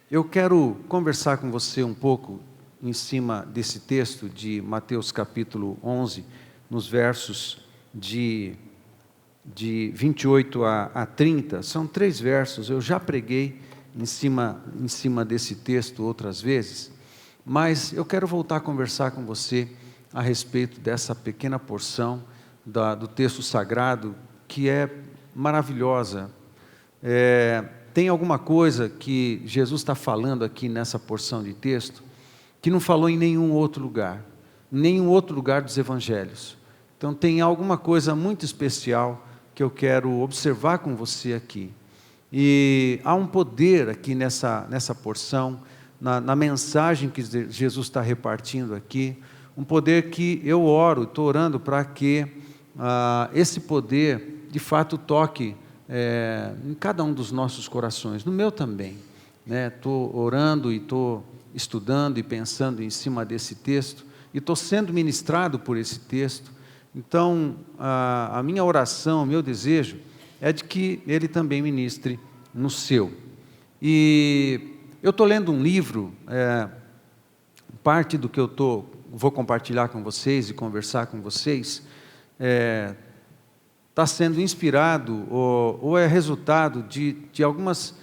Eu quero conversar com você um pouco em cima desse texto de Mateus capítulo 11, nos versos de 28 a 30. São 3 versos, eu já preguei em cima desse texto outras vezes, mas eu quero voltar a conversar com você a respeito dessa pequena porção do texto sagrado, que é maravilhosa. Tem alguma coisa que Jesus está falando aqui nessa porção de texto, que não falou em nenhum outro lugar dos evangelhos. Então tem alguma coisa muito especial que eu quero observar com você aqui. E há um poder aqui nessa porção, na mensagem que Jesus está repartindo aqui, um poder que eu estou orando para que esse poder de fato toque em cada um dos nossos corações, no meu também. Estou orando e estou estudando e pensando em cima desse texto, e estou sendo ministrado por esse texto. Então, a minha oração, o meu desejo, é de que ele também ministre no seu. E eu estou lendo um livro, parte do que eu vou compartilhar com vocês e conversar com vocês, está sendo inspirado ou é resultado de algumas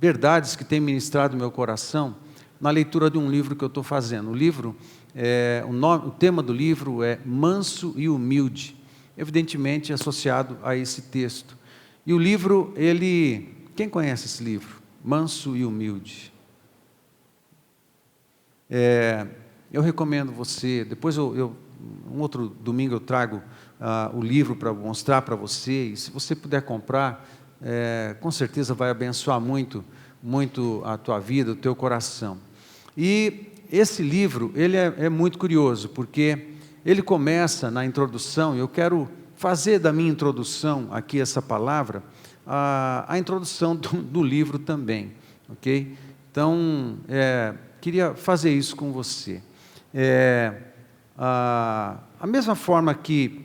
verdades que tem ministrado no meu coração na leitura de um livro que eu estou fazendo. O livro, o tema do livro é Manso e Humilde, evidentemente associado a esse texto. E o livro, quem conhece esse livro? Manso e Humilde. Eu recomendo você, depois um outro domingo eu trago o livro para mostrar para você, e se você puder comprar, com certeza vai abençoar muito, muito a tua vida, o teu coração. E esse livro, ele é muito curioso, porque ele começa na introdução, e eu quero fazer da minha introdução aqui essa palavra, a introdução do livro também, ok? Então, queria fazer isso com você. A mesma forma que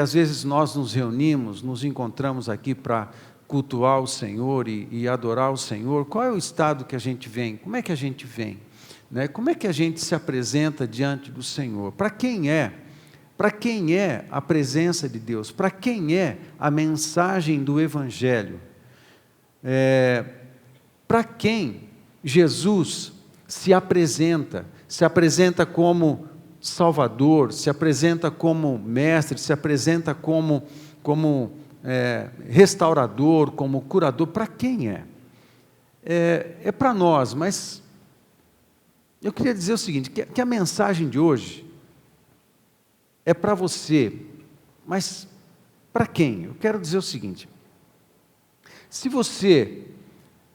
às vezes nós nos reunimos, nos encontramos aqui para cultuar o Senhor e adorar o Senhor, qual é o estado que a gente vem? Como é que a gente vem? Como é que a gente se apresenta diante do Senhor? Para quem é? Para quem é a presença de Deus? Para quem é a mensagem do Evangelho? Para quem Jesus se apresenta como Salvador, se apresenta como Mestre, se apresenta como restaurador, como curador? Para quem é? É para nós, mas eu queria dizer o seguinte, que a mensagem de hoje é para você, mas para quem? Eu quero dizer o seguinte, se você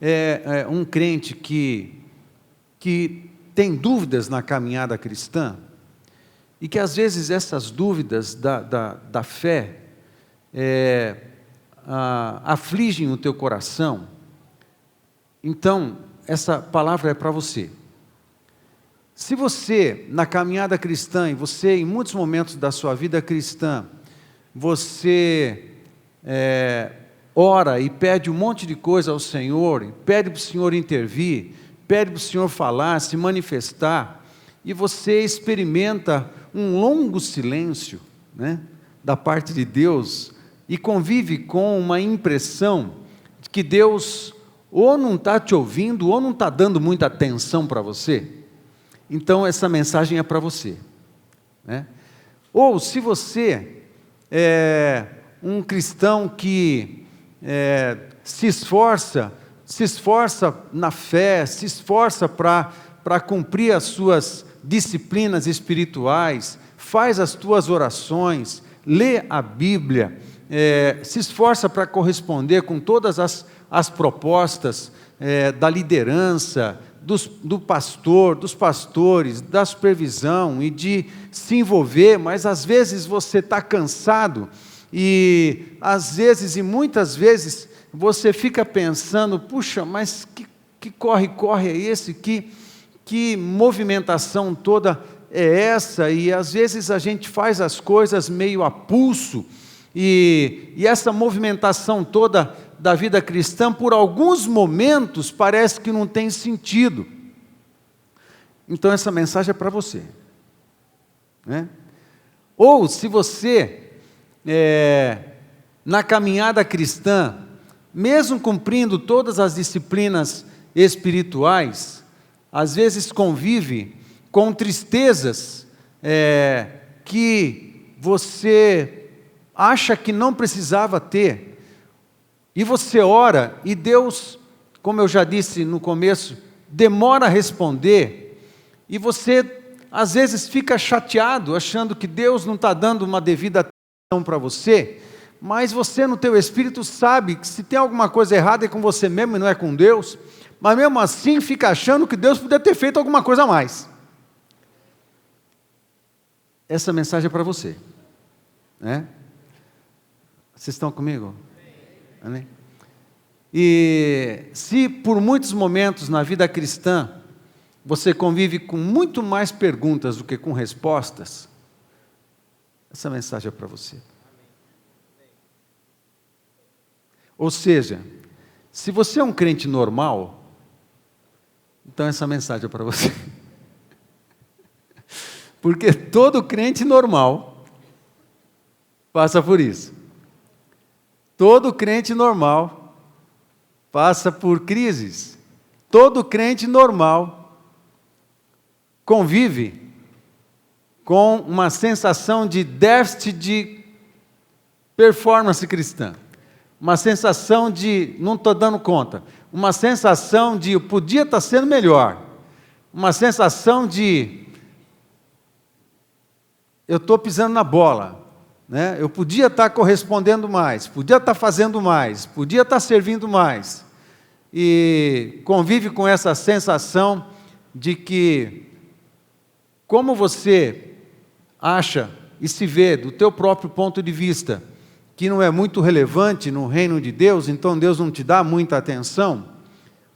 é um crente que tem dúvidas na caminhada cristã, e que às vezes essas dúvidas da fé afligem o teu coração, então essa palavra é para você. Se você, na caminhada cristã, e você em muitos momentos da sua vida cristã, você ora e pede um monte de coisa ao Senhor, e pede para o Senhor intervir, pede para o Senhor falar, se manifestar, e você experimenta um longo silêncio, da parte de Deus, e convive com uma impressão de que Deus ou não está te ouvindo, ou não está dando muita atenção para você, então essa mensagem é para você. Ou se você é um cristão que se esforça na fé, se esforça para cumprir as suas disciplinas espirituais, faz as tuas orações, lê a Bíblia, se esforça para corresponder com todas as propostas da liderança, do pastor, dos pastores, da supervisão, e de se envolver, mas às vezes você está cansado, e às vezes, e muitas vezes, você fica pensando, puxa, mas que corre é esse? Que movimentação toda é essa? E às vezes a gente faz as coisas meio a pulso, e essa movimentação toda da vida cristã, por alguns momentos, parece que não tem sentido. Então essa mensagem é para você, né? Ou se você, na caminhada cristã, mesmo cumprindo todas as disciplinas espirituais, às vezes convive com tristezas que você acha que não precisava ter, e você ora, e Deus, como eu já disse no começo, demora a responder, e você às vezes fica chateado, achando que Deus não está dando uma devida atenção para você, mas você no teu espírito sabe que se tem alguma coisa errada é com você mesmo e não é com Deus, mas mesmo assim fica achando que Deus poderia ter feito alguma coisa a mais. Essa mensagem é para você, né? Vocês estão comigo? Amém? E se por muitos momentos na vida cristã você convive com muito mais perguntas do que com respostas, essa mensagem é para você. Ou seja, se você é um crente normal, então essa mensagem é para você. Porque todo crente normal passa por isso. Todo crente normal passa por crises. Todo crente normal convive com uma sensação de déficit de performance cristã, uma sensação de não estou dando conta, uma sensação de eu podia estar sendo melhor, uma sensação de eu estou pisando na bola, né? Eu podia estar correspondendo mais, podia estar fazendo mais, podia estar servindo mais, e convive com essa sensação de que, como você acha e se vê do teu próprio ponto de vista, que não é muito relevante no reino de Deus, então Deus não te dá muita atenção,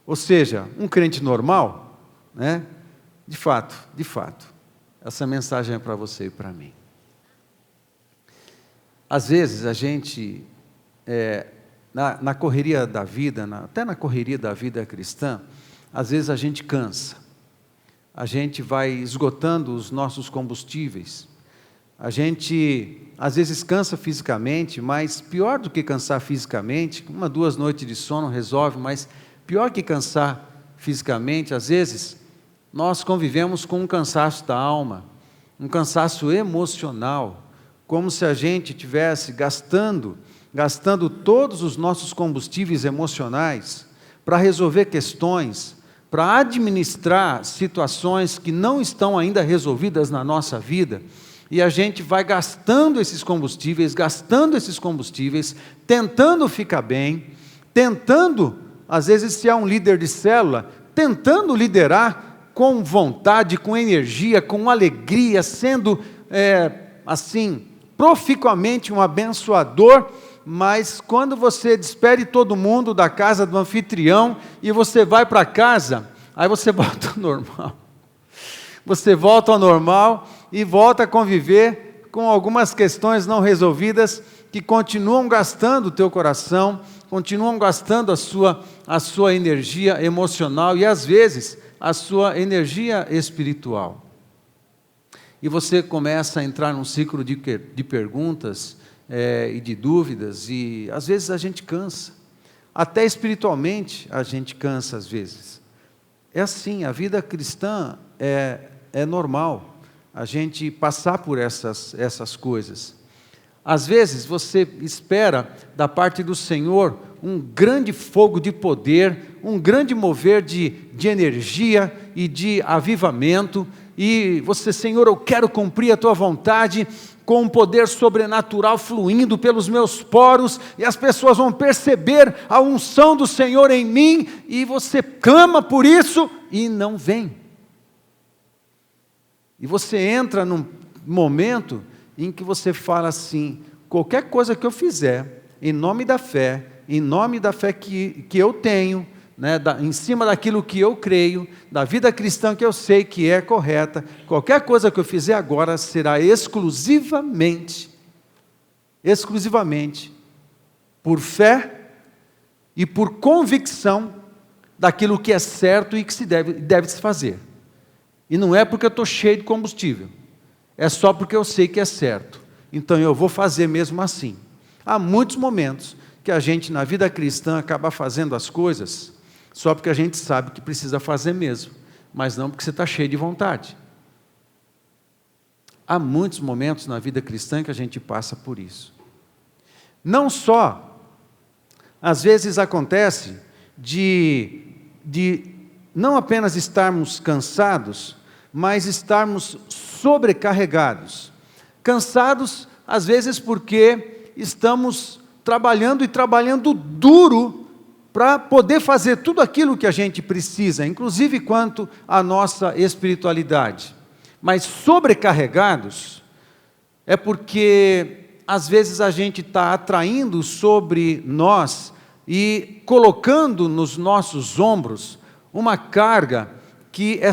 ou seja, um crente normal, né? De fato, essa mensagem é para você e para mim. Às vezes a gente, na correria da vida, até na correria da vida cristã, às vezes a gente cansa, a gente vai esgotando os nossos combustíveis, a gente às vezes cansa fisicamente, mas pior do que cansar fisicamente, 1, 2 noites de sono resolve, mas pior que cansar fisicamente, às vezes nós convivemos com um cansaço da alma, um cansaço emocional, como se a gente estivesse gastando todos os nossos combustíveis emocionais para resolver questões, para administrar situações que não estão ainda resolvidas na nossa vida, e a gente vai gastando esses combustíveis, tentando ficar bem, tentando, às vezes se é um líder de célula, tentando liderar com vontade, com energia, com alegria, sendo, assim, proficuamente um abençoador, mas quando você despede todo mundo da casa do anfitrião e você vai para casa, aí você volta ao normal. Você volta ao normal e volta a conviver com algumas questões não resolvidas que continuam gastando o teu coração, continuam gastando a sua energia emocional e às vezes a sua energia espiritual. E você começa a entrar num ciclo de perguntas e de dúvidas, e às vezes a gente cansa, até espiritualmente a gente cansa às vezes. É assim, a vida cristã é normal, a gente passar por essas coisas. Às vezes você espera da parte do Senhor um grande fogo de poder, um grande mover de energia e de avivamento, e você, Senhor, eu quero cumprir a Tua vontade, com um poder sobrenatural fluindo pelos meus poros, e as pessoas vão perceber a unção do Senhor em mim, e você clama por isso, e não vem. E você entra num momento em que você fala assim, qualquer coisa que eu fizer, em nome da fé que eu tenho, né, em cima daquilo que eu creio, da vida cristã que eu sei que é correta, qualquer coisa que eu fizer agora será exclusivamente por fé e por convicção daquilo que é certo e que deve se fazer. E não é porque eu estou cheio de combustível, é só porque eu sei que é certo. Então eu vou fazer mesmo assim. Há muitos momentos que a gente na vida cristã acaba fazendo as coisas só porque a gente sabe que precisa fazer mesmo, mas não porque você está cheio de vontade. Há muitos momentos na vida cristã que a gente passa por isso. Não só, às vezes acontece de não apenas estarmos cansados, mas estarmos sobrecarregados. Cansados, às vezes, porque estamos trabalhando e trabalhando duro para poder fazer tudo aquilo que a gente precisa, inclusive quanto à nossa espiritualidade. Mas sobrecarregados é porque, às vezes, a gente está atraindo sobre nós e colocando nos nossos ombros uma carga que é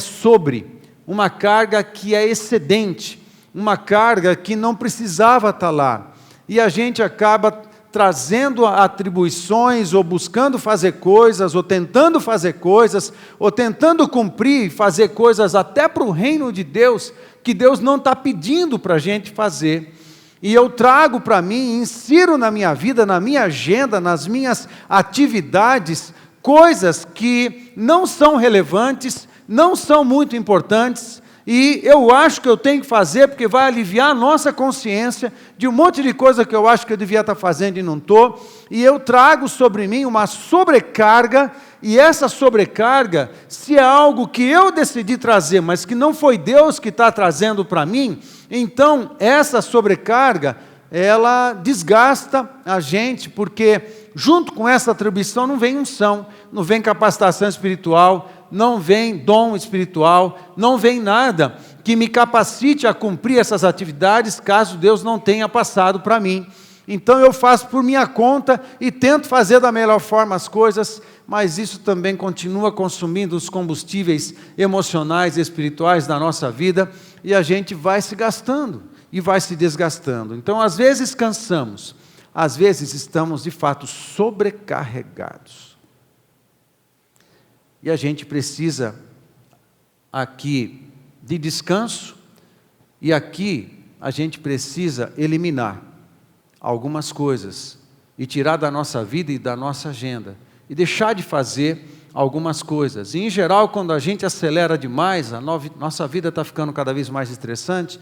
uma carga que é excedente, uma carga que não precisava estar lá. E a gente acaba trazendo atribuições, ou buscando fazer coisas, ou tentando fazer coisas, ou tentando cumprir e fazer coisas até para o reino de Deus, que Deus não está pedindo para a gente fazer. E eu trago para mim, insiro na minha vida, na minha agenda, nas minhas atividades, coisas que não são relevantes, não são muito importantes, e eu acho que eu tenho que fazer porque vai aliviar a nossa consciência de um monte de coisa que eu acho que eu devia estar fazendo e não estou, e eu trago sobre mim uma sobrecarga, e essa sobrecarga, se é algo que eu decidi trazer, mas que não foi Deus que está trazendo para mim, então essa sobrecarga, ela desgasta a gente, porque junto com essa atribuição não vem unção, não vem capacitação espiritual, não vem dom espiritual, não vem nada que me capacite a cumprir essas atividades, caso Deus não tenha passado para mim. Então eu faço por minha conta e tento fazer da melhor forma as coisas, mas isso também continua consumindo os combustíveis emocionais e espirituais da nossa vida, e a gente vai se gastando e vai se desgastando. Então às vezes cansamos, às vezes estamos de fato sobrecarregados. E a gente precisa aqui de descanso, e aqui a gente precisa eliminar algumas coisas, e tirar da nossa vida e da nossa agenda, e deixar de fazer algumas coisas. E em geral, quando a gente acelera demais, nossa vida está ficando cada vez mais estressante,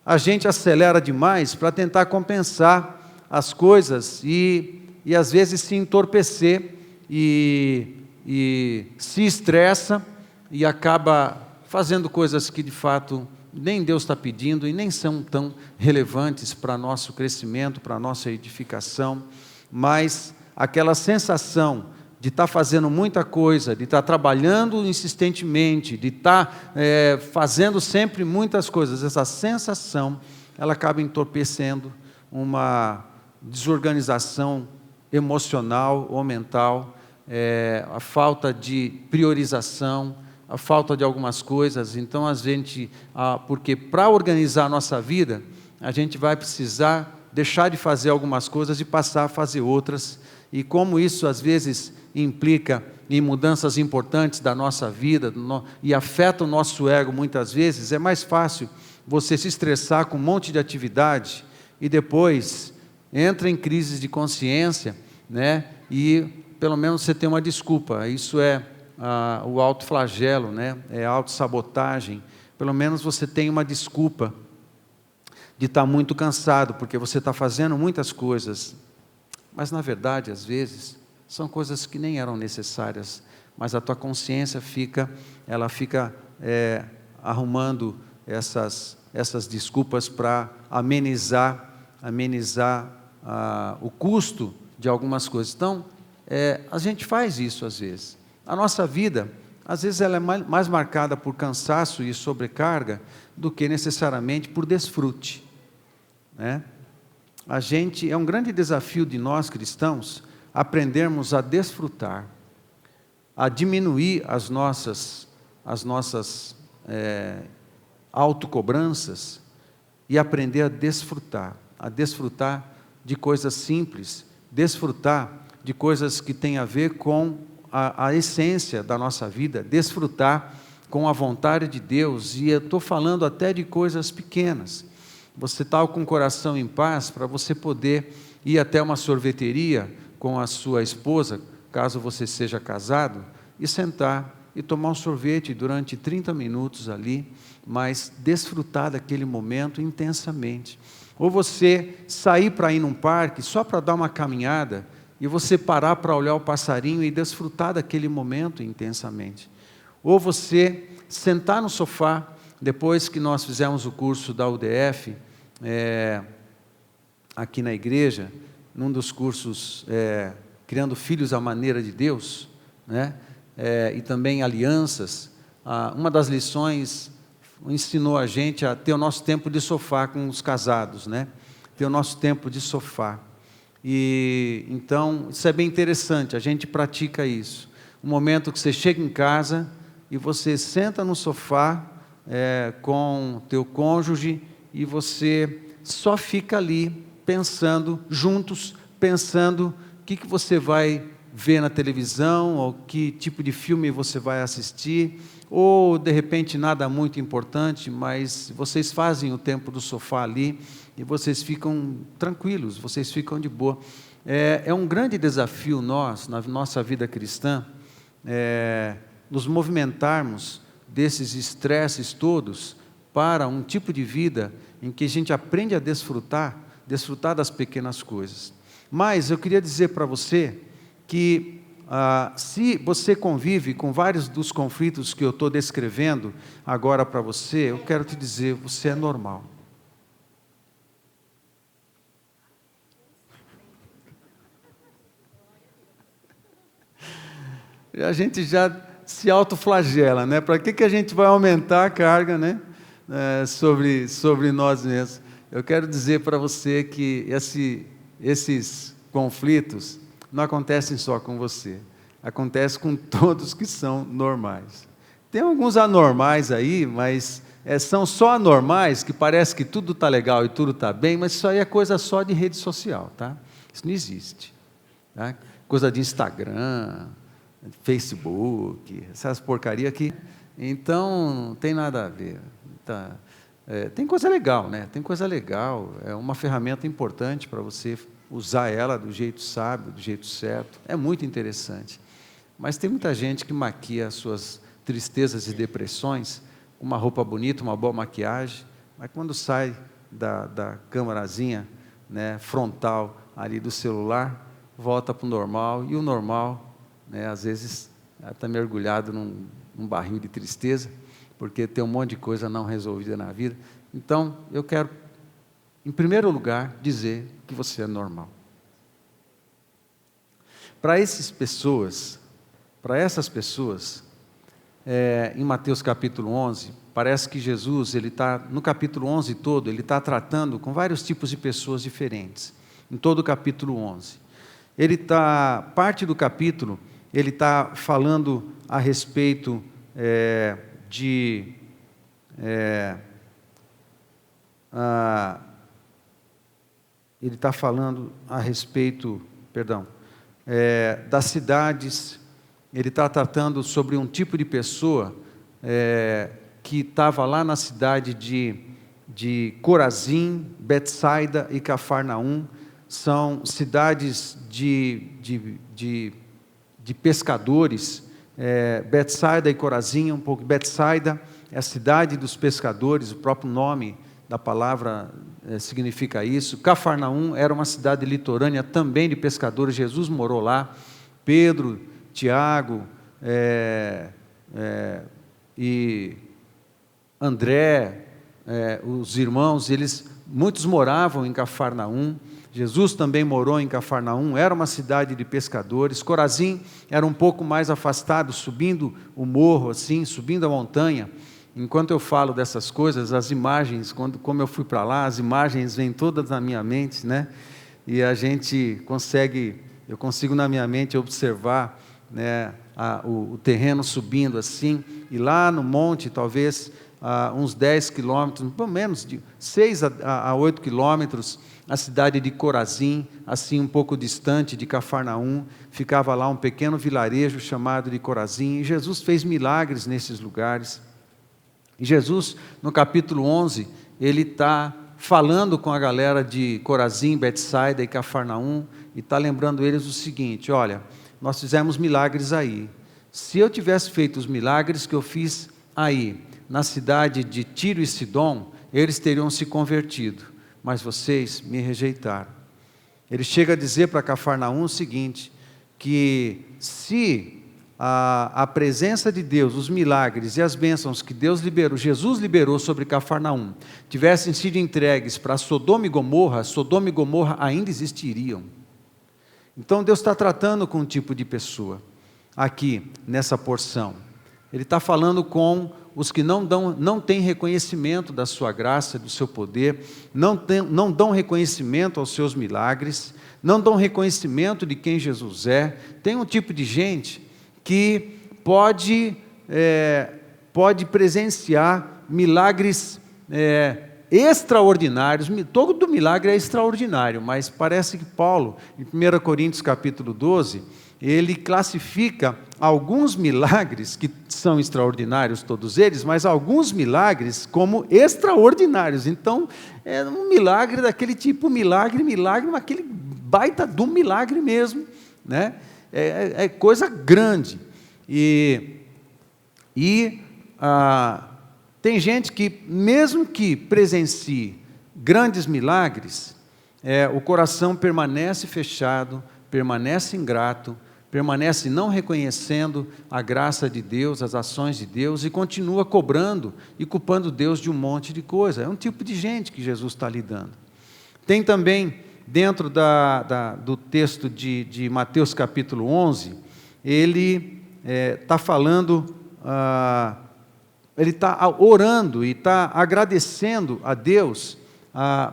a gente acelera demais para tentar compensar as coisas, e às vezes se entorpecer, e se estressa e acaba fazendo coisas que de fato nem Deus está pedindo e nem são tão relevantes para nosso crescimento, para nossa edificação, mas aquela sensação de estar fazendo muita coisa, de estar trabalhando insistentemente, de estar fazendo sempre muitas coisas, essa sensação, ela acaba entorpecendo uma desorganização emocional ou mental, a falta de priorização, a falta de algumas coisas. Então porque para organizar a nossa vida, a gente vai precisar deixar de fazer algumas coisas e passar a fazer outras, e como isso às vezes implica em mudanças importantes da nossa vida, e afeta o nosso ego muitas vezes, é mais fácil você se estressar com um monte de atividade, e depois entra em crises de consciência, né? E pelo menos você tem uma desculpa. Isso é o autoflagelo, né? É a autossabotagem. Pelo menos você tem uma desculpa de estar muito cansado, porque você está fazendo muitas coisas, mas na verdade, às vezes, são coisas que nem eram necessárias, mas a tua consciência fica arrumando essas desculpas para amenizar o custo de algumas coisas. Então, a gente faz isso às vezes. A nossa vida, às vezes, ela é mais marcada por cansaço e sobrecarga do que necessariamente por desfrute, né? É um grande desafio de nós cristãos aprendermos a desfrutar, a diminuir as nossas autocobranças e aprender a desfrutar de coisas simples, desfrutar de coisas que têm a ver com a essência da nossa vida, desfrutar com a vontade de Deus, e eu estou falando até de coisas pequenas. Você está com o coração em paz para você poder ir até uma sorveteria com a sua esposa, caso você seja casado, e sentar e tomar um sorvete durante 30 minutos ali, mas desfrutar daquele momento intensamente. Ou você sair para ir num parque só para dar uma caminhada, e você parar para olhar o passarinho e desfrutar daquele momento intensamente. Ou você sentar no sofá, depois que nós fizemos o curso da UDF, aqui na igreja, num dos cursos, Criando Filhos à Maneira de Deus, né? E também alianças, uma das lições ensinou a gente a ter o nosso tempo de sofá com os casados, né? Ter o nosso tempo de sofá. E então, isso é bem interessante, a gente pratica isso. Um momento que você chega em casa e você senta no sofá com teu cônjuge e você só fica ali pensando, juntos, pensando o que você vai ver na televisão, ou que tipo de filme você vai assistir, ou de repente nada muito importante, mas vocês fazem o tempo do sofá ali, e vocês ficam tranquilos, vocês ficam de boa. É um grande desafio nós, na nossa vida cristã, nos movimentarmos desses estresses todos, para um tipo de vida em que a gente aprende a desfrutar das pequenas coisas. Mas eu queria dizer para você que se você convive com vários dos conflitos que eu estou descrevendo agora para você, eu quero te dizer, você é normal. A gente já se autoflagela, né? Para que a gente vai aumentar a carga, né? Sobre nós mesmos. Eu quero dizer para você que esses conflitos não acontecem só com você, acontece com todos que são normais. Tem alguns anormais aí, mas são só anormais, que parece que tudo está legal e tudo está bem, mas isso aí é coisa só de rede social, tá? Isso não existe, tá? Coisa de Instagram, Facebook, essas porcarias aqui. Então, não tem nada a ver. Tá? Tem coisa legal, né? Tem coisa legal, é uma ferramenta importante para você usar ela do jeito sábio, do jeito certo. É muito interessante. Mas tem muita gente que maquia as suas tristezas e depressões com uma roupa bonita, uma boa maquiagem, mas quando sai da câmerazinha, né, frontal ali do celular, volta para o normal, e o normal, né, às vezes está mergulhado num barril de tristeza, porque tem um monte de coisa não resolvida na vida. Então, eu quero, em primeiro lugar, dizer que você é normal. Para essas pessoas, em Mateus capítulo 11, parece que Jesus, ele está, no capítulo 11 todo, ele está tratando com vários tipos de pessoas diferentes, em todo o capítulo 11. Parte do capítulo, ele está falando a respeito ele está falando a respeito, das cidades. Ele está tratando sobre um tipo de pessoa que estava lá na cidade de Corazim, Betsaida e Cafarnaum. São cidades de pescadores. Betsaida e Corazim, um pouco. Betsaida é a cidade dos pescadores, o próprio nome da palavra significa isso. Cafarnaum era uma cidade litorânea também de pescadores. Jesus morou lá. Pedro, Tiago e André, os irmãos, muitos moravam em Cafarnaum. Jesus também morou em Cafarnaum, era uma cidade de pescadores. Corazim era um pouco mais afastado, subindo o morro, assim, subindo a montanha. Enquanto eu falo dessas coisas, as imagens, como eu fui para lá, as imagens vêm todas na minha mente, né? E eu consigo na minha mente observar, né, o terreno subindo assim, e lá no monte, talvez, uns 10 quilômetros, pelo menos de 6 a 8 quilômetros, a cidade de Corazim, assim um pouco distante de Cafarnaum, ficava lá um pequeno vilarejo chamado de Corazim, e Jesus fez milagres nesses lugares. E Jesus, no capítulo 11, ele está falando com a galera de Corazim, Betsaida e Cafarnaum, e está lembrando eles o seguinte: olha, nós fizemos milagres aí. Se eu tivesse feito os milagres que eu fiz aí, na cidade de Tiro e Sidom, eles teriam se convertido, mas vocês me rejeitaram. Ele chega a dizer para Cafarnaum o seguinte, que se a presença de Deus, os milagres e as bênçãos que Deus liberou, Jesus liberou sobre Cafarnaum, tivessem sido entregues para Sodoma e Gomorra ainda existiriam. Então Deus está tratando com um tipo de pessoa, aqui nessa porção. Ele está falando com os que não têm reconhecimento da sua graça, do seu poder, não dão reconhecimento aos seus milagres, não dão reconhecimento de quem Jesus é. Tem um tipo de gente que pode presenciar milagres extraordinários. Todo milagre é extraordinário, mas parece que Paulo, em 1 Coríntios capítulo 12, ele classifica alguns milagres, que são extraordinários todos eles, mas alguns milagres como extraordinários. Então, é um milagre daquele tipo, milagre, mas aquele baita do milagre mesmo, né? É coisa grande. Tem gente que, mesmo que presencie grandes milagres, o coração permanece fechado, permanece ingrato, permanece não reconhecendo a graça de Deus, as ações de Deus, e continua cobrando e culpando Deus de um monte de coisa. É um tipo de gente que Jesus está lidando. Tem também, dentro do texto de Mateus capítulo 11, ele está falando, ele está orando e está agradecendo a Deus,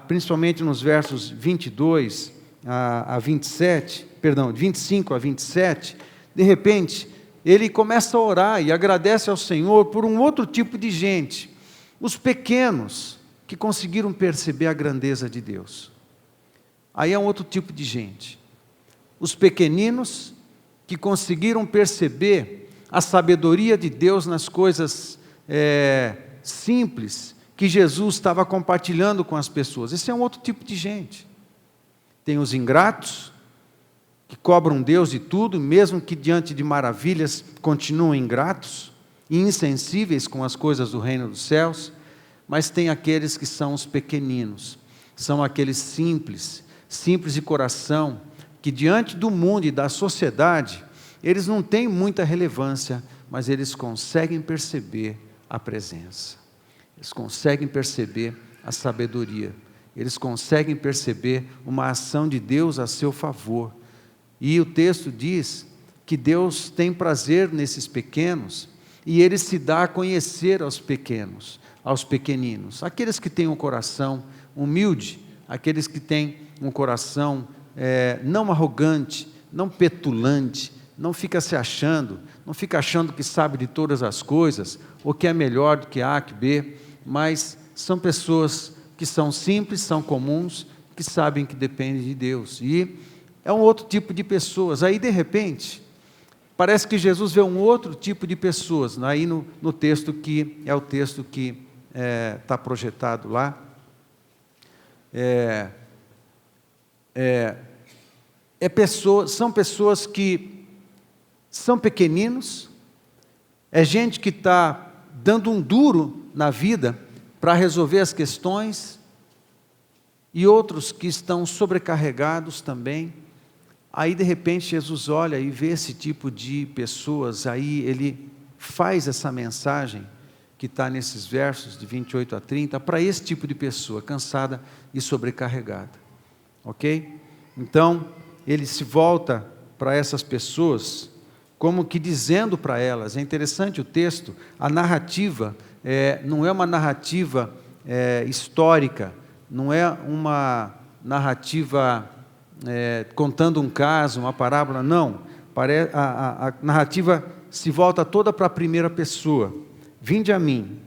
principalmente nos versos 22 a 27, perdão, 25 a 27, de repente, ele começa a orar e agradece ao Senhor por um outro tipo de gente, os pequenos, que conseguiram perceber a grandeza de Deus. Aí é um outro tipo de gente, os pequeninos, que conseguiram perceber a sabedoria de Deus nas coisas simples, que Jesus estava compartilhando com as pessoas. Esse é um outro tipo de gente. Tem os ingratos, que cobram Deus de tudo, mesmo que diante de maravilhas continuam ingratos e insensíveis com as coisas do reino dos céus. Mas tem aqueles que são os pequeninos, são aqueles simples de coração, que diante do mundo e da sociedade, eles não têm muita relevância, mas eles conseguem perceber a presença, eles conseguem perceber a sabedoria, eles conseguem perceber uma ação de Deus a seu favor. E o texto diz que Deus tem prazer nesses pequenos, e Ele se dá a conhecer aos pequenos, aos pequeninos, aqueles que têm um coração humilde, aqueles que têm um coração não arrogante, não petulante, não fica se achando, não fica achando que sabe de todas as coisas, ou que é melhor do que A, que B, mas são pessoas que são simples, são comuns, que sabem que dependem de Deus. E é um outro tipo de pessoas. Aí, de repente, parece que Jesus vê um outro tipo de pessoas, aí no texto que é o texto que está projetado lá. São pessoas que são pequeninos, é gente que está dando um duro na vida para resolver as questões, e outros que estão sobrecarregados também. Aí de repente Jesus olha e vê esse tipo de pessoas, aí Ele faz essa mensagem que está nesses versos de 28 a 30, para esse tipo de pessoa, cansada e sobrecarregada, ok? Então, Ele se volta para essas pessoas, como que dizendo para elas, é interessante o texto, a narrativa não é uma narrativa histórica, não é uma narrativa contando um caso, uma parábola, não, a narrativa se volta toda para a primeira pessoa. Vinde a mim,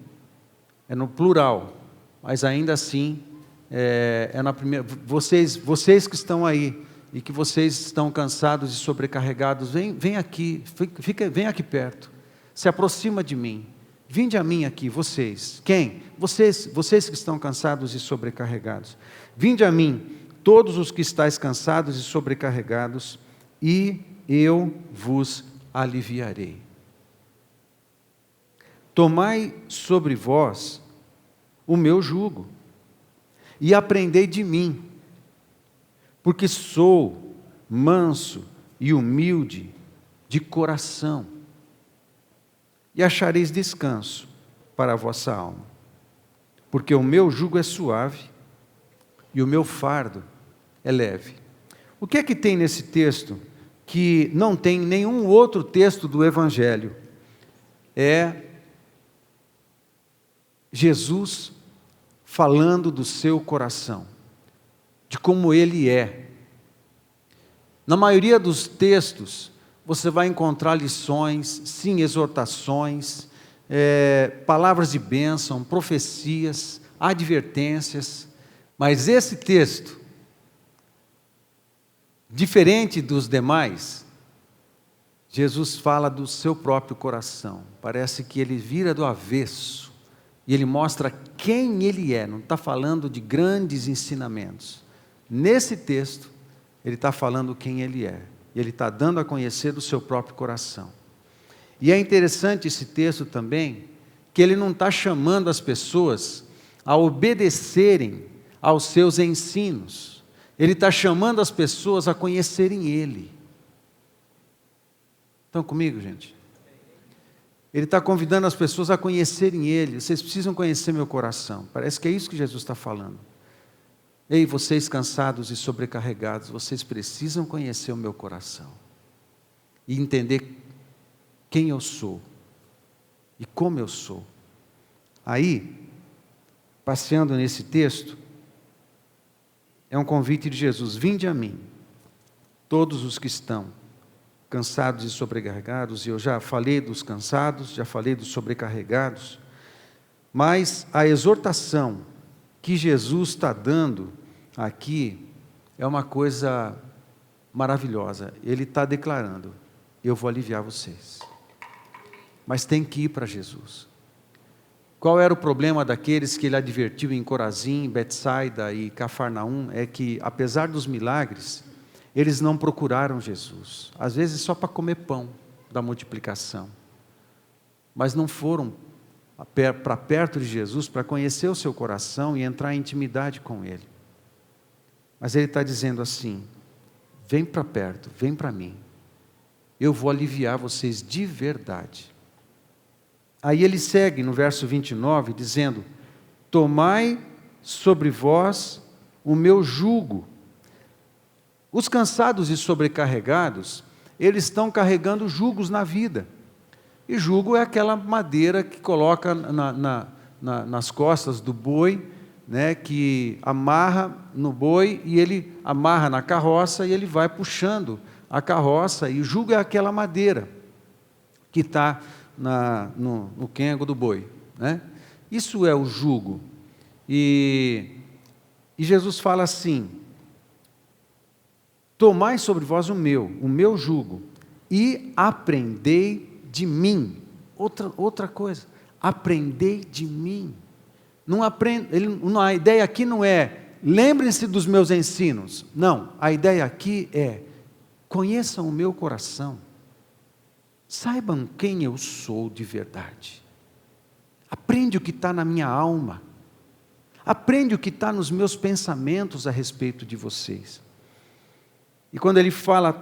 é no plural, mas ainda assim, é na primeira. Vocês que estão aí, e que vocês estão cansados e sobrecarregados, vem aqui, vem aqui perto, se aproxima de mim, vinde a mim aqui, vocês. Quem? Vocês que estão cansados e sobrecarregados. Vinde a mim, todos os que estáis cansados e sobrecarregados, e eu vos aliviarei. Tomai sobre vós o meu jugo, e aprendei de mim, porque sou manso e humilde de coração, e achareis descanso para a vossa alma, porque o meu jugo é suave, e o meu fardo é leve. O que é que tem nesse texto que não tem em nenhum outro texto do Evangelho? É Jesus falando do seu coração, de como ele é. Na maioria dos textos, você vai encontrar lições, sim, exortações, palavras de bênção, profecias, advertências, mas esse texto, diferente dos demais, Jesus fala do seu próprio coração. Parece que ele vira do avesso e ele mostra quem ele é. Não está falando de grandes ensinamentos. Nesse texto, ele está falando quem ele é. E ele está dando a conhecer do seu próprio coração. E é interessante esse texto também, que ele não está chamando as pessoas a obedecerem aos seus ensinos. Ele está chamando as pessoas a conhecerem ele. Estão comigo, gente? Ele está convidando as pessoas a conhecerem ele. Vocês precisam conhecer meu coração. Parece que é isso que Jesus está falando. Ei, vocês cansados e sobrecarregados, vocês precisam conhecer o meu coração e entender quem eu sou e como eu sou. Aí, passeando nesse texto, é um convite de Jesus: vinde a mim, todos os que estão cansados e sobrecarregados. E eu já falei dos cansados, já falei dos sobrecarregados, mas a exortação que Jesus está dando aqui é uma coisa maravilhosa. Ele está declarando: eu vou aliviar vocês, mas tem que ir para Jesus. Qual era o problema daqueles que ele advertiu em Corazim, Betsaida e Cafarnaum? É que, apesar dos milagres, eles não procuraram Jesus, às vezes só para comer pão da multiplicação, mas não foram para perto de Jesus para conhecer o seu coração e entrar em intimidade com ele. Mas ele está dizendo assim: vem para perto, vem para mim, eu vou aliviar vocês de verdade. Aí ele segue no verso 29 dizendo: tomai sobre vós o meu jugo. Os cansados e sobrecarregados, eles estão carregando jugos na vida. E jugo é aquela madeira que coloca nas costas do boi, né, que amarra no boi e ele amarra na carroça e ele vai puxando a carroça. E o jugo é aquela madeira que está no quengo do boi, né? Isso é o jugo. E Jesus fala assim: tomai sobre vós o meu jugo, e aprendei de mim. Outra coisa, aprendei de mim. A ideia aqui não é lembrem-se dos meus ensinos. Não, a ideia aqui é conheçam o meu coração. Saibam quem eu sou de verdade. Aprende o que está na minha alma. Aprende o que está nos meus pensamentos a respeito de vocês. E quando ele fala,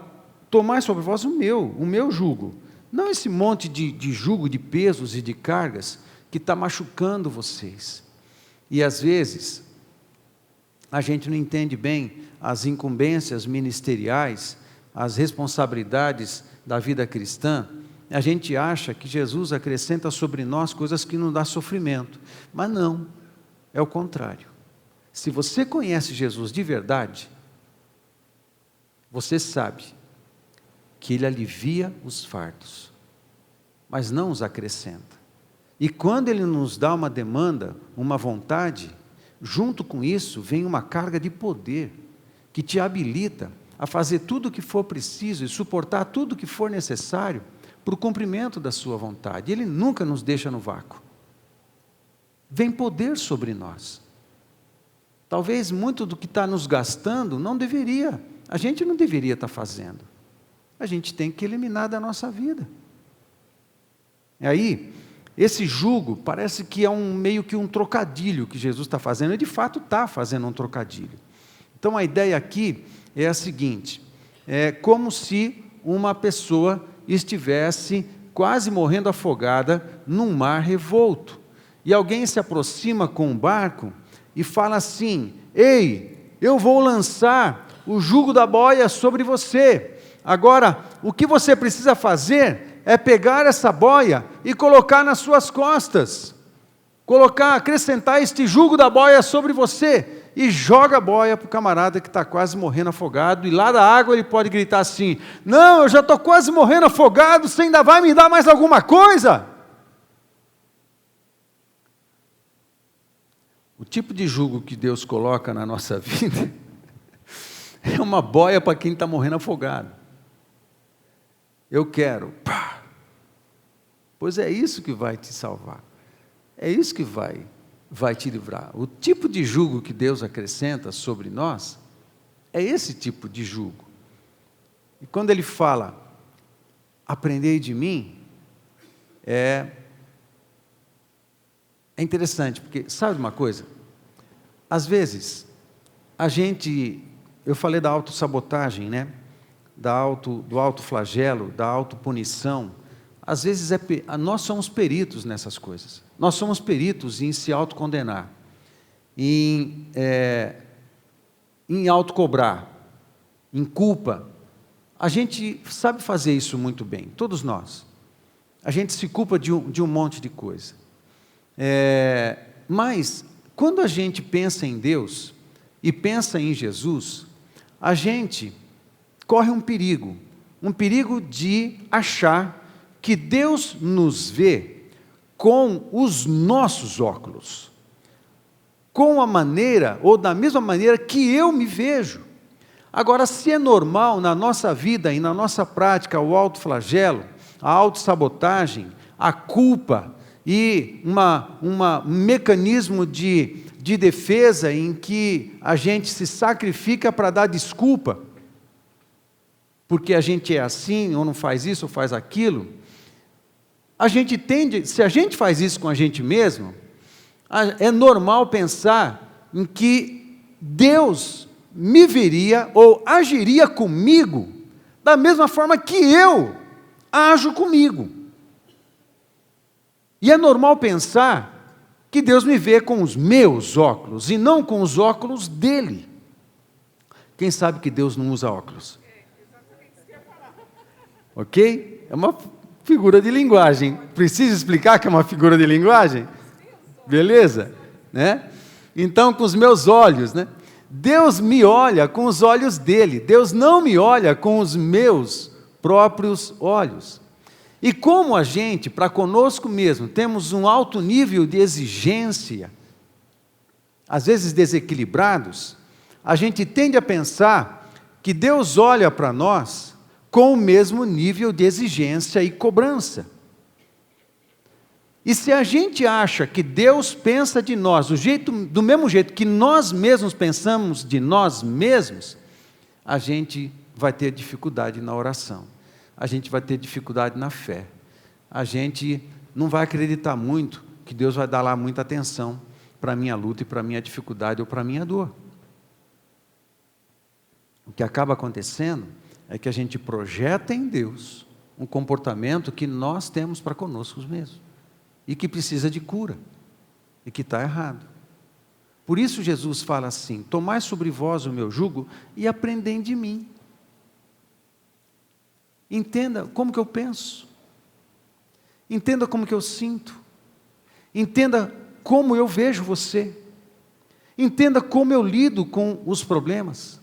tomai sobre vós o meu jugo, não esse monte de jugo, de pesos e de cargas que está machucando vocês. E às vezes, a gente não entende bem as incumbências ministeriais, as responsabilidades da vida cristã. A gente acha que Jesus acrescenta sobre nós coisas que não dão sofrimento, mas não, é o contrário. Se você conhece Jesus de verdade, você sabe que Ele alivia os fardos, mas não os acrescenta. E quando Ele nos dá uma demanda, uma vontade, junto com isso vem uma carga de poder, que te habilita a fazer tudo o que for preciso e suportar tudo o que for necessário para o cumprimento da sua vontade. Ele nunca nos deixa no vácuo. Vem poder sobre nós. Talvez muito do que está nos gastando a gente não deveria estar fazendo. A gente tem que eliminar da nossa vida. E aí, esse jugo parece que é meio que um trocadilho que Jesus está fazendo, e de fato está fazendo um trocadilho. Então a ideia aqui é a seguinte: é como se uma pessoa estivesse quase morrendo afogada num mar revolto, e alguém se aproxima com um barco e fala assim: ei, eu vou lançar o jugo da boia sobre você. Agora, o que você precisa fazer é pegar essa boia e colocar nas suas costas. Acrescentar este jugo da boia sobre você. E joga a boia para o camarada que está quase morrendo afogado. E lá da água ele pode gritar assim: não, eu já estou quase morrendo afogado, você ainda vai me dar mais alguma coisa? O tipo de jugo que Deus coloca na nossa vida é uma boia para quem está morrendo afogado. Eu quero. Pá. Pois é isso que vai te salvar. É isso que vai te livrar. O tipo de jugo que Deus acrescenta sobre nós é esse tipo de jugo. E quando Ele fala, aprendei de mim, é interessante, porque sabe uma coisa? Às vezes, eu falei da autossabotagem, né? Do autoflagelo, da autopunição. Às vezes nós somos peritos nessas coisas. Nós somos peritos em se autocondenar, em autocobrar, em culpa. A gente sabe fazer isso muito bem, todos nós. A gente se culpa de um monte de coisa. Mas, quando a gente pensa em Deus e pensa em Jesus, a gente corre um perigo de achar que Deus nos vê com os nossos óculos, com a maneira, ou da mesma maneira que eu me vejo. Agora, se é normal na nossa vida e na nossa prática o autoflagelo, a autossabotagem, a culpa e um mecanismo de defesa em que a gente se sacrifica para dar desculpa, porque a gente é assim, ou não faz isso, ou faz aquilo, se a gente faz isso com a gente mesmo, é normal pensar em que Deus me veria ou agiria comigo da mesma forma que eu ajo comigo. E é normal pensar que Deus me vê com os meus óculos e não com os óculos dele. Quem sabe que Deus não usa óculos? Ok? É uma figura de linguagem. Precisa explicar que é uma figura de linguagem? Beleza? Né? Então, com os meus olhos, né? Deus me olha com os olhos dele. Deus não me olha com os meus próprios olhos. E como a gente, para conosco mesmo, temos um alto nível de exigência, às vezes desequilibrados, a gente tende a pensar que Deus olha para nós com o mesmo nível de exigência e cobrança. E se a gente acha que Deus pensa de nós do mesmo jeito que nós mesmos pensamos de nós mesmos, a gente vai ter dificuldade na oração, a gente vai ter dificuldade na fé, a gente não vai acreditar muito que Deus vai dar lá muita atenção para a minha luta e para a minha dificuldade ou para a minha dor. O que acaba acontecendo é que a gente projeta em Deus um comportamento que nós temos para conosco mesmos, e que precisa de cura, e que está errado. Por isso Jesus fala assim: tomai sobre vós o meu jugo e aprendei de mim. Entenda como que eu penso, entenda como que eu sinto, entenda como eu vejo você, entenda como eu lido com os problemas,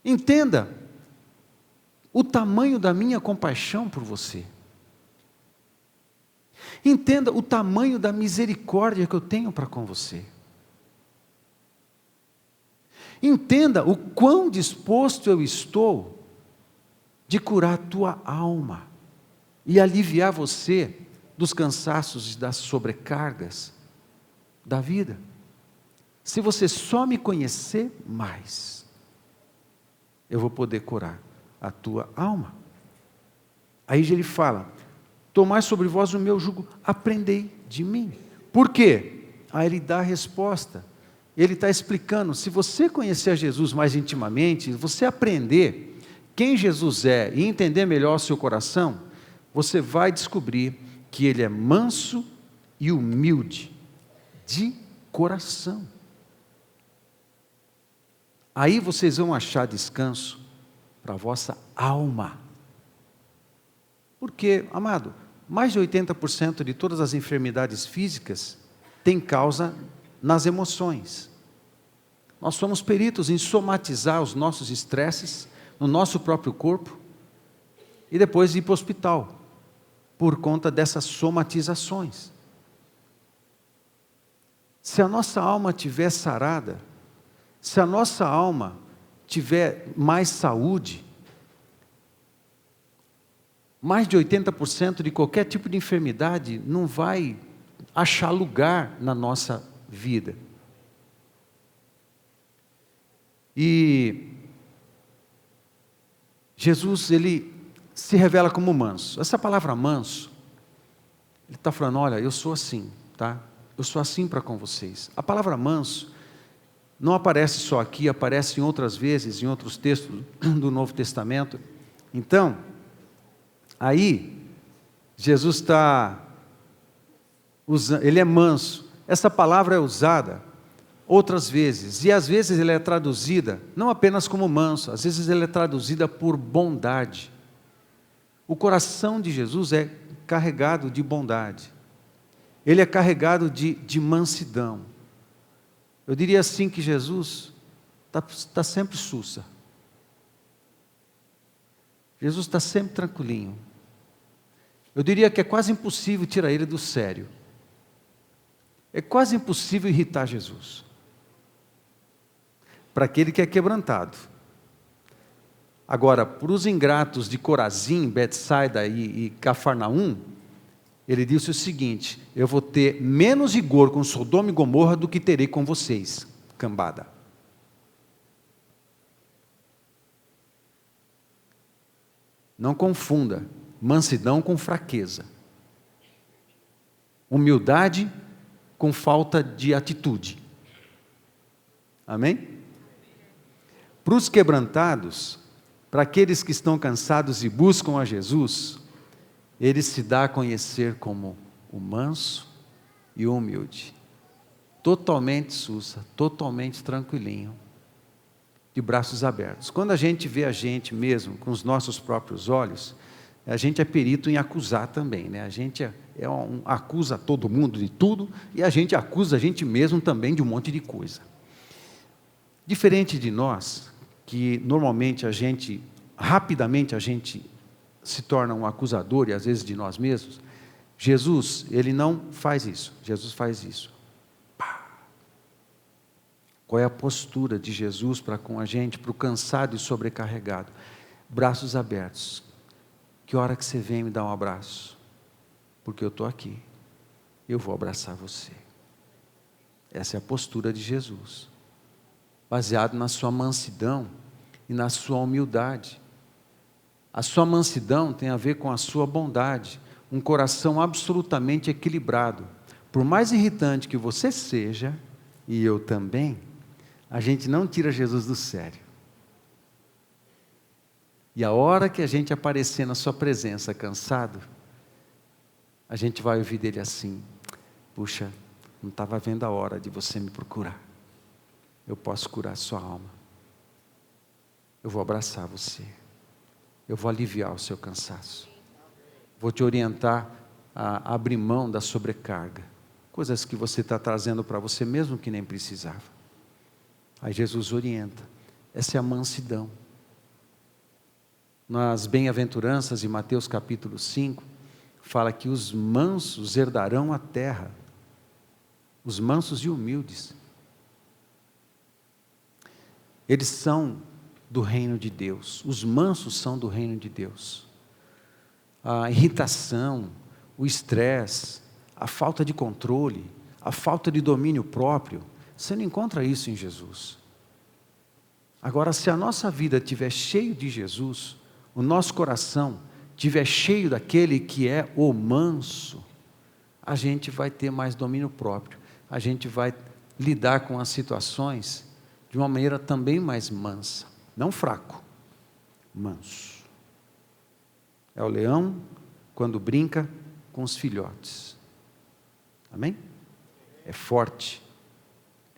entenda o tamanho da minha compaixão por você. Entenda o tamanho da misericórdia que eu tenho para com você. Entenda o quão disposto eu estou de curar a tua alma e aliviar você dos cansaços e das sobrecargas da vida. Se você só me conhecer mais, eu vou poder curar a tua alma. Aí ele fala: tomai sobre vós o meu jugo, aprendei de mim. Por quê? Aí ele dá a resposta. Ele está explicando, se você conhecer a Jesus mais intimamente, você aprender quem Jesus é e entender melhor o seu coração, você vai descobrir que Ele é manso e humilde, de coração. Aí vocês vão achar descanso para a vossa alma. Porque, amado, mais de 80% de todas as enfermidades físicas tem causa nas emoções. Nós somos peritos em somatizar os nossos estresses no nosso próprio corpo e depois ir para o hospital, por conta dessas somatizações. Se a nossa alma estiver sarada, se a nossa alma tiver mais saúde, mais de 80% de qualquer tipo de enfermidade não vai achar lugar na nossa vida. E Jesus, ele se revela como manso. Essa palavra manso, ele está falando, olha, eu sou assim, tá? Eu sou assim para com vocês. A palavra manso não aparece só aqui, aparece em outras vezes, em outros textos do Novo Testamento. Então, aí, Jesus está usando, ele é manso. Essa palavra é usada outras vezes, e às vezes ela é traduzida, não apenas como manso, às vezes ela é traduzida por bondade. O coração de Jesus é carregado de bondade, ele é carregado de mansidão. Eu diria assim que Jesus está sempre sussa, Jesus está sempre tranquilinho. Eu diria que é quase impossível tirar ele do sério, é quase impossível irritar Jesus. Para aquele que é quebrantado. Agora, para os ingratos de Corazim, Betsaida e Cafarnaum, ele disse o seguinte: eu vou ter menos rigor com Sodoma e Gomorra do que terei com vocês, cambada. Não confunda mansidão com fraqueza, humildade com falta de atitude. Amém? Para os quebrantados, para aqueles que estão cansados e buscam a Jesus, ele se dá a conhecer como o manso e o humilde, totalmente sussa, totalmente tranquilinho, de braços abertos. Quando a gente vê a gente mesmo com os nossos próprios olhos, a gente é perito em acusar também, né? A gente acusa todo mundo de tudo e a gente acusa a gente mesmo também de um monte de coisa. Diferente de nós, que normalmente rapidamente a gente se torna um acusador, e às vezes de nós mesmos, Jesus, ele não faz isso. Jesus faz isso. Pá. Qual é a postura de Jesus para com a gente, para o cansado e sobrecarregado? Braços abertos. Que hora que você vem me dar um abraço? Porque eu estou aqui. Eu vou abraçar você. Essa é a postura de Jesus, baseado na sua mansidão e na sua humildade. A sua mansidão tem a ver com a sua bondade, um coração absolutamente equilibrado. Por mais irritante que você seja, e eu também, a gente não tira Jesus do sério. E a hora que a gente aparecer na sua presença cansado, a gente vai ouvir dele assim: puxa, não estava vendo a hora de você me procurar. Eu posso curar a sua alma. Eu vou abraçar você. Eu vou aliviar o seu cansaço. Vou te orientar a abrir mão da sobrecarga. Coisas que você está trazendo para você mesmo que nem precisava. Aí Jesus orienta. Essa é a mansidão. Nas bem-aventuranças, em Mateus capítulo 5, fala que os mansos herdarão a terra, os mansos e humildes. Eles são do reino de Deus, os mansos são do reino de Deus. A irritação, o estresse, a falta de controle, a falta de domínio próprio, você não encontra isso em Jesus. Agora, se a nossa vida estiver cheio de Jesus, o nosso coração estiver cheio daquele que é o manso, a gente vai ter mais domínio próprio, a gente vai lidar com as situações de uma maneira também mais mansa, não fraco, manso. É o leão quando brinca com os filhotes. Amém? É forte,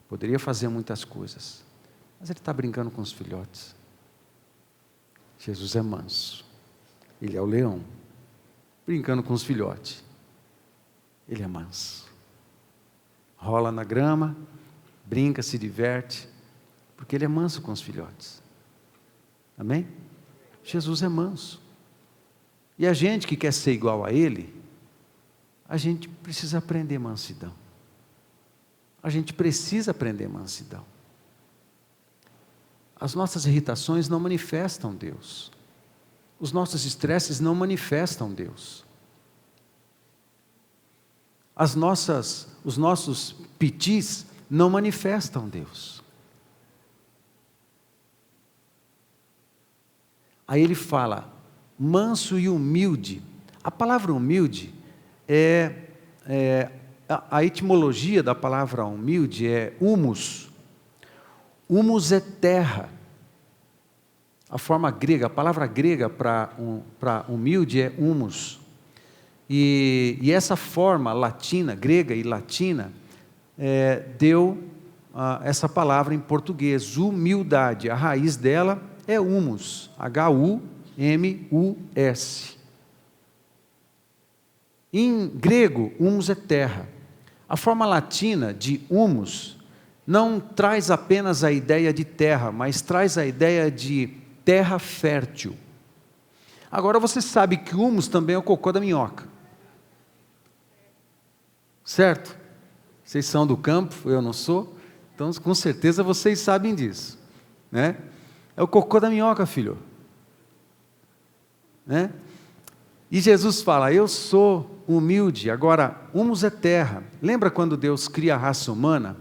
poderia fazer muitas coisas, mas ele está brincando com os filhotes. Jesus é manso, ele é o leão, brincando com os filhotes. Ele é manso, rola na grama, brinca, se diverte, porque ele é manso com os filhotes. Amém? Jesus é manso. E a gente que quer ser igual a ele, a gente precisa aprender mansidão. A gente precisa aprender mansidão. As nossas irritações não manifestam Deus. Os nossos estresses não manifestam Deus. Os nossos pitis não manifestam Deus. Aí ele fala, manso e humilde. A palavra humilde a etimologia da palavra humilde é humus. Humus é terra. A forma grega, a palavra grega para humilde é humus. E essa forma latina, grega e latina, deu essa palavra em português, humildade. A raiz dela é humus, H-U-M-U-S. Em grego, humus é terra. A forma latina de humus não traz apenas a ideia de terra, mas traz a ideia de terra fértil. Agora você sabe que humus também é o cocô da minhoca. Certo? Vocês são do campo, eu não sou, então com certeza vocês sabem disso, né? É o cocô da minhoca, filho, né? E Jesus fala, eu sou humilde. Agora, humus é terra. Lembra quando Deus cria a raça humana?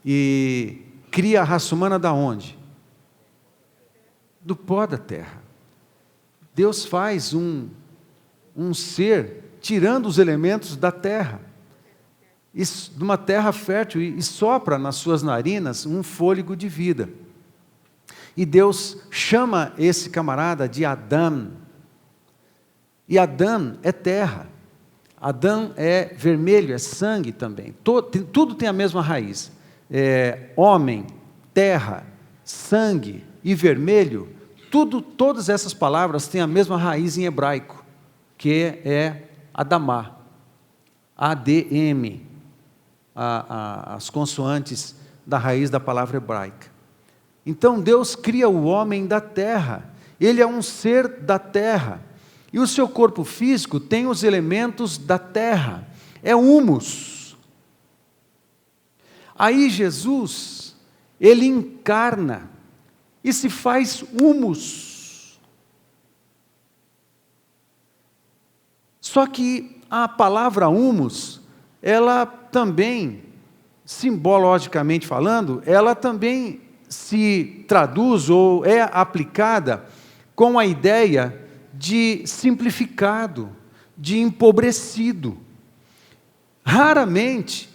E cria a raça humana da onde? Do pó da terra. Deus faz um ser tirando os elementos da terra, de uma terra fértil, e sopra nas suas narinas um fôlego de vida. E Deus chama esse camarada de Adão. E Adão é terra. Adão é vermelho, é sangue também. Tudo tem a mesma raiz. Homem, terra, sangue e vermelho, todas essas palavras têm a mesma raiz em hebraico, que é Adamá, A-D-M, as consoantes da raiz da palavra hebraica. Então Deus cria o homem da terra, ele é um ser da terra, e o seu corpo físico tem os elementos da terra, é humus. Aí Jesus, ele encarna e se faz humus. Só que a palavra humus, ela também, simbologicamente falando, ela também se traduz ou é aplicada com a ideia de simplificado, de empobrecido. Raramente,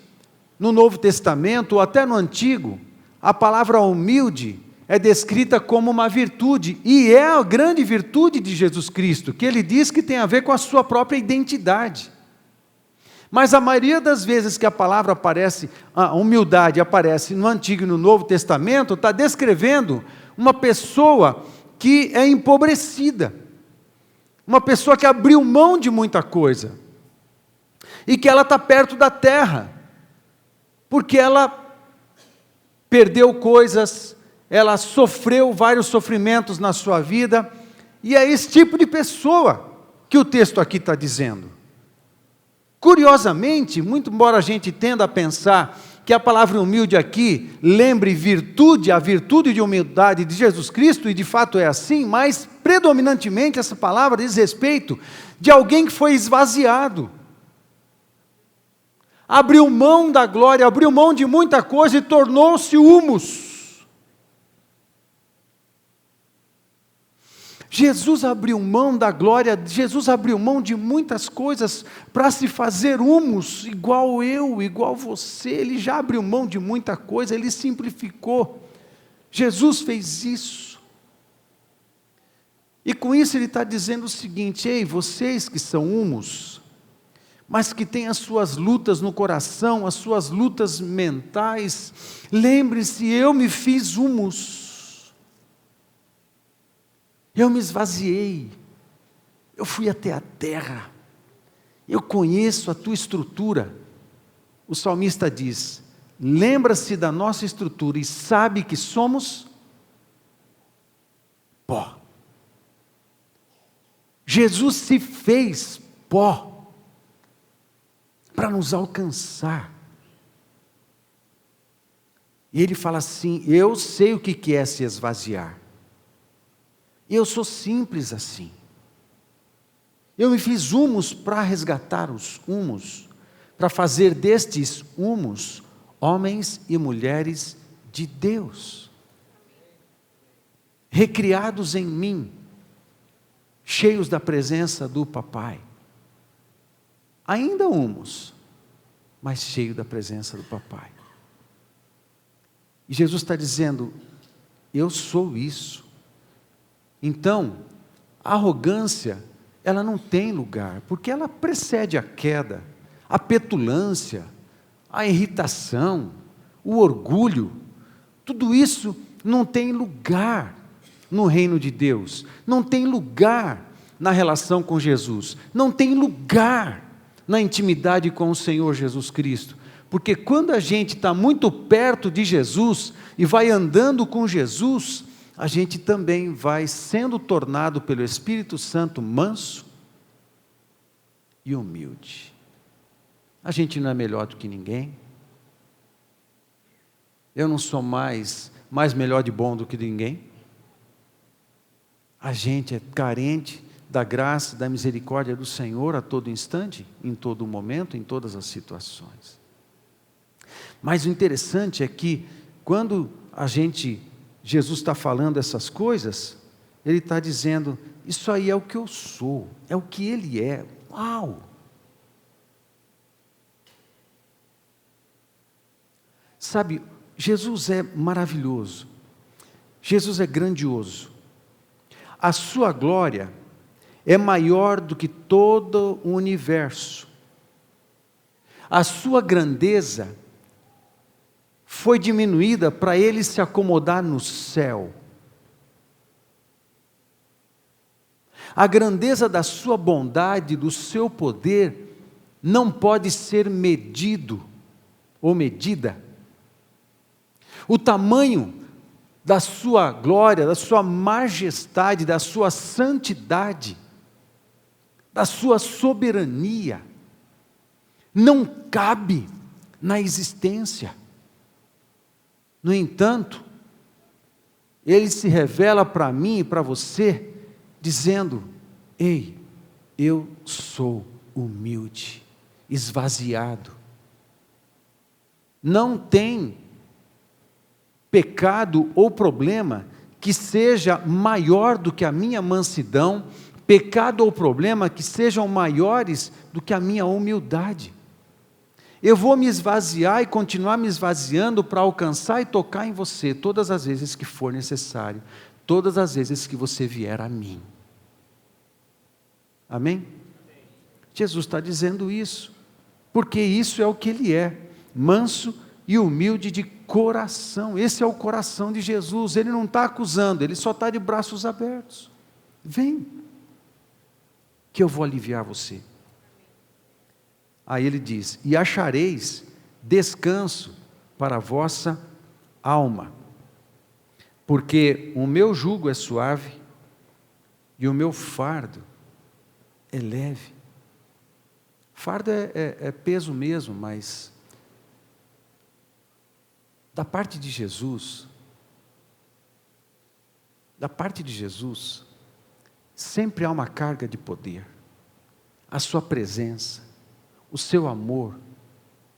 no Novo Testamento ou até no Antigo, a palavra humilde é descrita como uma virtude, e é a grande virtude de Jesus Cristo, que ele diz que tem a ver com a sua própria identidade. Mas a maioria das vezes que a palavra aparece, a humildade aparece no Antigo e no Novo Testamento, está descrevendo uma pessoa que é empobrecida, uma pessoa que abriu mão de muita coisa, e que ela está perto da terra, porque ela perdeu coisas, ela sofreu vários sofrimentos na sua vida, e é esse tipo de pessoa que o texto aqui está dizendo. Curiosamente, muito embora a gente tenda a pensar que a palavra humilde aqui lembre virtude, a virtude de humildade de Jesus Cristo, e de fato é assim, mas predominantemente essa palavra diz respeito de alguém que foi esvaziado. Abriu mão da glória, abriu mão de muita coisa e tornou-se humus. Jesus abriu mão da glória, Jesus abriu mão de muitas coisas para se fazer humus, igual eu, igual você. Ele já abriu mão de muita coisa, ele simplificou. Jesus fez isso. E com isso ele está dizendo o seguinte: ei, vocês que são humus, mas que têm as suas lutas no coração, as suas lutas mentais, lembre-se, eu me fiz humus. Eu me esvaziei, eu fui até a terra, eu conheço a tua estrutura. O salmista diz: lembra-se da nossa estrutura e sabe que somos pó. Jesus se fez pó para nos alcançar. E ele fala assim: eu sei o que é se esvaziar. Eu sou simples assim. Eu me fiz humus para resgatar os humus, para fazer destes humus homens e mulheres de Deus, recriados em mim, cheios da presença do Papai. Ainda humus, mas cheio da presença do Papai. E Jesus está dizendo: eu sou isso. Então, a arrogância, ela não tem lugar, porque ela precede a queda, a petulância, a irritação, o orgulho. Tudo isso não tem lugar no reino de Deus, não tem lugar na relação com Jesus, não tem lugar na intimidade com o Senhor Jesus Cristo. Porque quando a gente está muito perto de Jesus e vai andando com Jesus, a gente também vai sendo tornado pelo Espírito Santo manso e humilde. A gente não é melhor do que ninguém. Eu não sou mais melhor de bom do que ninguém. A gente é carente da graça, da misericórdia do Senhor a todo instante, em todo momento, em todas as situações. Mas o interessante é que quando Jesus está falando essas coisas, ele está dizendo: isso aí é o que eu sou, é o que ele é. Uau! Sabe, Jesus é maravilhoso, Jesus é grandioso, a sua glória é maior do que todo o universo, a sua grandeza foi diminuída para ele se acomodar no céu. A grandeza da sua bondade, do seu poder, não pode ser medido ou medida. O tamanho da sua glória, da sua majestade, da sua santidade, da sua soberania, não cabe na existência. No entanto, ele se revela para mim e para você, dizendo: ei, eu sou humilde, esvaziado. Não tem pecado ou problema que seja maior do que a minha mansidão, pecado ou problema que sejam maiores do que a minha humildade. Eu vou me esvaziar e continuar me esvaziando para alcançar e tocar em você todas as vezes que for necessário, todas as vezes que você vier a mim. Amém? Jesus está dizendo isso, porque isso é o que ele é, manso e humilde de coração. Esse é o coração de Jesus. Ele não está acusando, ele só está de braços abertos. Vem, que eu vou aliviar você. Aí ele diz: e achareis descanso para a vossa alma, porque o meu jugo é suave e o meu fardo é leve. fardo é peso mesmo, mas da parte de Jesus, sempre há uma carga de poder. A sua presença, o seu amor,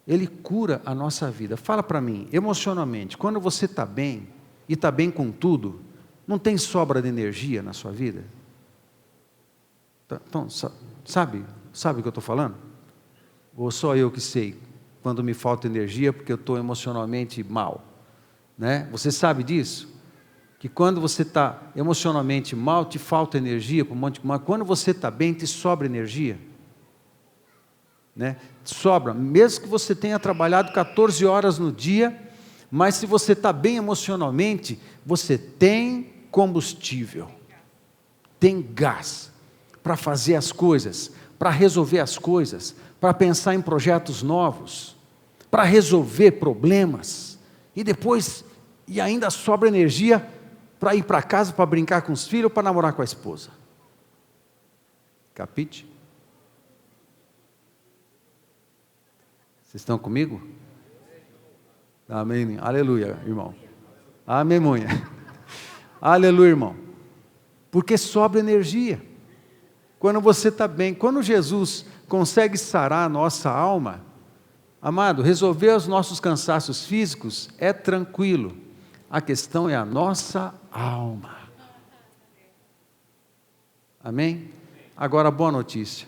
Ele cura a nossa vida. Fala para mim, emocionalmente, quando você está bem, e está bem com tudo, não tem sobra de energia na sua vida? Então, sabe o que eu estou falando? Ou só eu que sei, quando me falta energia, porque eu estou emocionalmente mal, né? Você sabe disso? Que quando você está emocionalmente mal, te falta energia para um monte de coisa. Quando você está bem, te sobra energia, né? Sobra, mesmo que você tenha trabalhado 14 horas no dia, mas se você está bem emocionalmente, você tem combustível, tem gás para fazer as coisas, para resolver as coisas, para pensar em projetos novos, para resolver problemas, e ainda sobra energia para ir para casa, para brincar com os filhos, para namorar com a esposa. Capite? Vocês estão comigo? Amém, aleluia, irmão. Amém, munha. Aleluia, irmão. Porque sobra energia. Quando você está bem, quando Jesus consegue sarar a nossa alma, amado, resolver os nossos cansaços físicos é tranquilo. A questão é a nossa alma. Amém? Agora, boa notícia.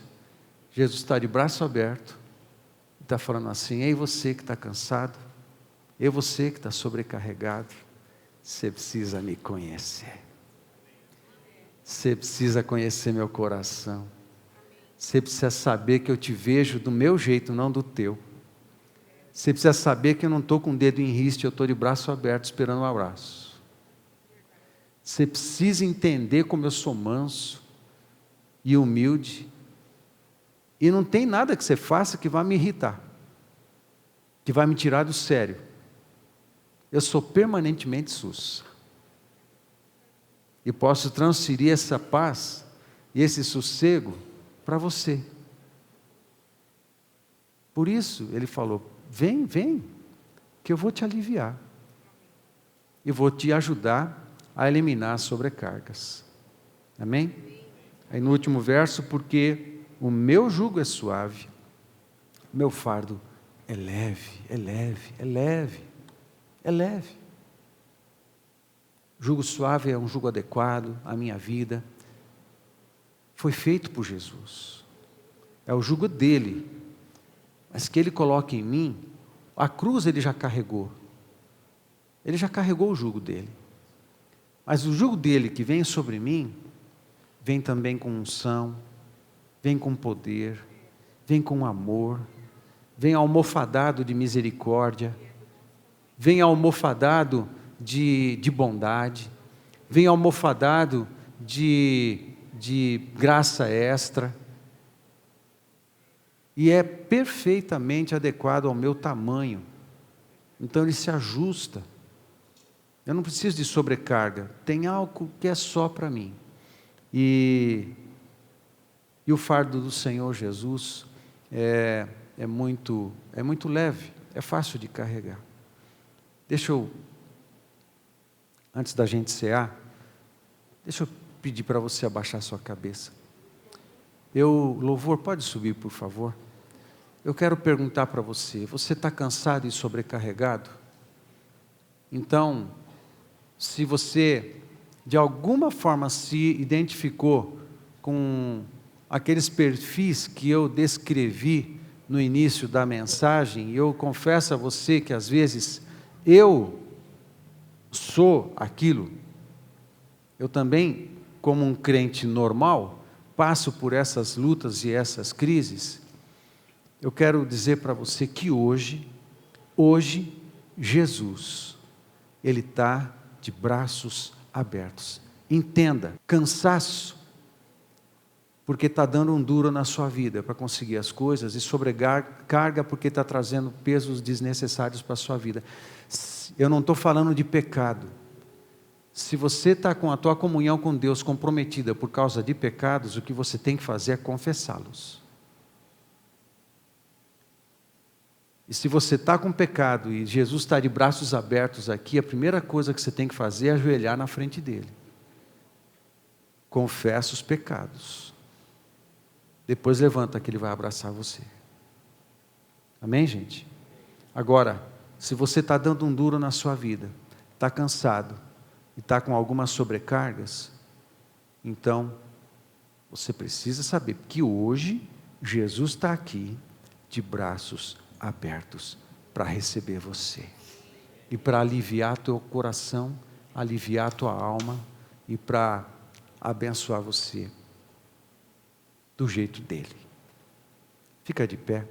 Jesus está de braço aberto, está falando assim: ei, você que está cansado, ei, você que está sobrecarregado, você precisa me conhecer. Você precisa conhecer meu coração. Você precisa saber que eu te vejo do meu jeito, não do teu. Você precisa saber que eu não estou com o dedo em riste, eu estou de braço aberto esperando um abraço. Você precisa entender como eu sou manso e humilde. E não tem nada que você faça que vá me irritar, que vai me tirar do sério. Eu sou permanentemente sussa. E posso transferir essa paz e esse sossego para você. Por isso, ele falou: vem, que eu vou te aliviar. E vou te ajudar a eliminar as sobrecargas. Amém? Aí no último verso, porque o meu jugo é suave, meu fardo é leve, é leve, é leve, é leve. Jugo suave é um jugo adequado à minha vida. Foi feito por Jesus. É o jugo dele. Mas que ele coloque em mim, a cruz ele já carregou. Ele já carregou o jugo dele. Mas o jugo dele que vem sobre mim, vem também com unção, vem com poder, vem com amor, vem almofadado de misericórdia, vem almofadado de bondade, vem almofadado de graça extra, e é perfeitamente adequado ao meu tamanho. Então ele se ajusta. Eu não preciso de sobrecarga, tem algo que é só para mim. E o fardo do Senhor Jesus é muito leve, é fácil de carregar. Deixa eu, antes da gente cear, deixa eu pedir para você abaixar sua cabeça. Louvor, pode subir, por favor? Eu quero perguntar para você: você está cansado e sobrecarregado? Então, se você de alguma forma se identificou com aqueles perfis que eu descrevi no início da mensagem, e eu confesso a você que às vezes eu sou aquilo, eu também, como um crente normal, passo por essas lutas e essas crises. Eu quero dizer para você que hoje, Jesus, Ele está de braços abertos. Entenda, cansaço, porque está dando um duro na sua vida para conseguir as coisas, e sobrecarga porque está trazendo pesos desnecessários para a sua vida. Eu não estou falando de pecado. Se você está com a tua comunhão com Deus comprometida por causa de pecados, o que você tem que fazer é confessá-los. E se você está com pecado e Jesus está de braços abertos aqui, a primeira coisa que você tem que fazer é ajoelhar na frente dele. Confessa os pecados. Depois levanta que ele vai abraçar você. Amém, gente? Agora, se você está dando um duro na sua vida, está cansado e está com algumas sobrecargas, então você precisa saber que hoje Jesus está aqui de braços abertos para receber você e para aliviar teu coração, aliviar tua alma e para abençoar você do jeito dele. Fica de pé.